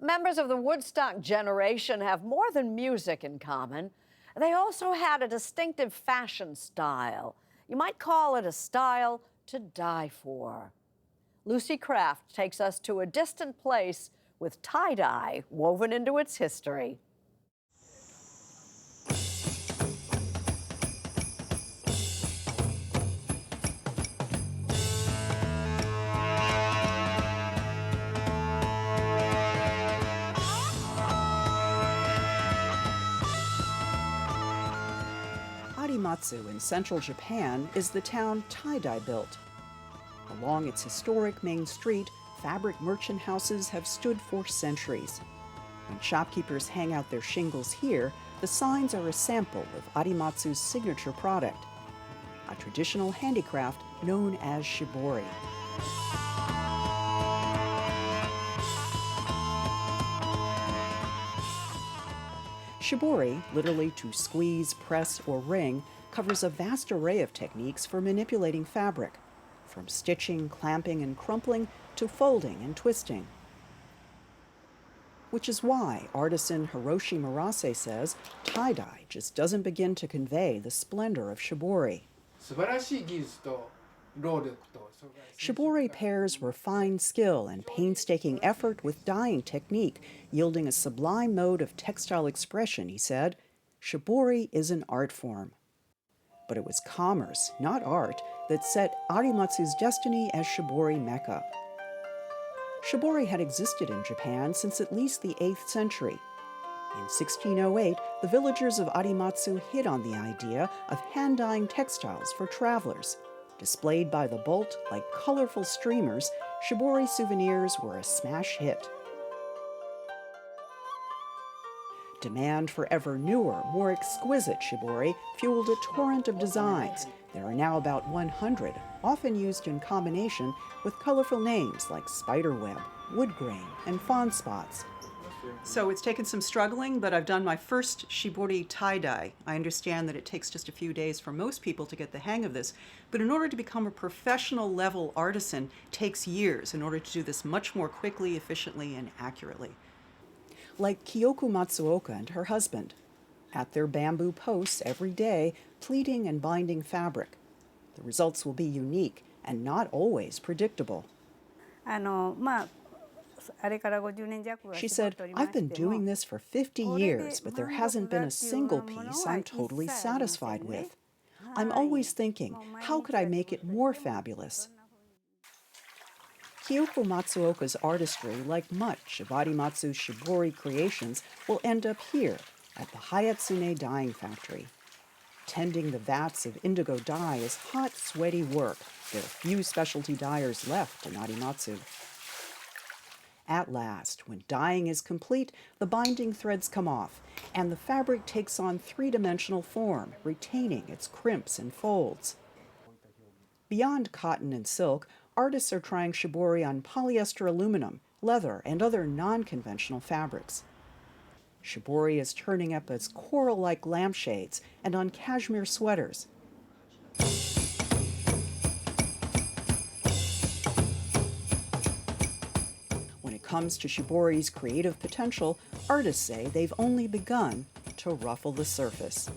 Members of the Woodstock generation have more than music in common. They also had a distinctive fashion style. You might call it a style to die for. Lucy Kraft takes us to a distant place with tie-dye woven into its history. Arimatsu in central Japan is the town tie-dye built. Along its historic main street, fabric merchant houses have stood for centuries. When shopkeepers hang out their shingles here, the signs are a sample of Arimatsu's signature product, a traditional handicraft known as shibori. Shibori, literally to squeeze, press, or wring, covers a vast array of techniques for manipulating fabric, from stitching, clamping, and crumpling to folding and twisting. Which is why artisan Hiroshi Murase says tie-dye just doesn't begin to convey the splendor of shibori. Shibori pairs refined skill and painstaking effort with dyeing technique, yielding a sublime mode of textile expression, he said. Shibori is an art form. But it was commerce, not art, that set Arimatsu's destiny as shibori Mecca. Shibori had existed in Japan since at least the 8th century. In 1608, the villagers of Arimatsu hit on the idea of hand-dyeing textiles for travelers. Displayed by the bolt like colorful streamers, shibori souvenirs were a smash hit. Demand for ever newer, more exquisite shibori fueled a torrent of designs. There are now about 100, often used in combination with colorful names like spiderweb, wood grain, and fawn spots. So it's taken some struggling, but I've done my first shibori tie-dye. I understand that it takes just a few days for most people to get the hang of this, but in order to become a professional level artisan, it takes years in order to do this much more quickly, efficiently, and accurately. Like Kyoko Matsuoka and her husband, at their bamboo posts every day, pleating and binding fabric. The results will be unique and not always predictable. She said, "I've been doing this for 50 years, but there hasn't been a single piece I'm totally satisfied with. I'm always thinking, how could I make it more fabulous?" Kyoko Matsuoka's artistry, like much of Arimatsu's shibori creations, will end up here at the Hayatsune dyeing factory. Tending the vats of indigo dye is hot, sweaty work. There are few specialty dyers left in Arimatsu. At last, when dyeing is complete, the binding threads come off, and the fabric takes on three-dimensional form, retaining its crimps and folds. Beyond cotton and silk, artists are trying shibori on polyester aluminum, leather, and other non-conventional fabrics. Shibori is turning up as coral-like lampshades and on cashmere sweaters. When it comes to shibori's creative potential, artists say they've only begun to ruffle the surface.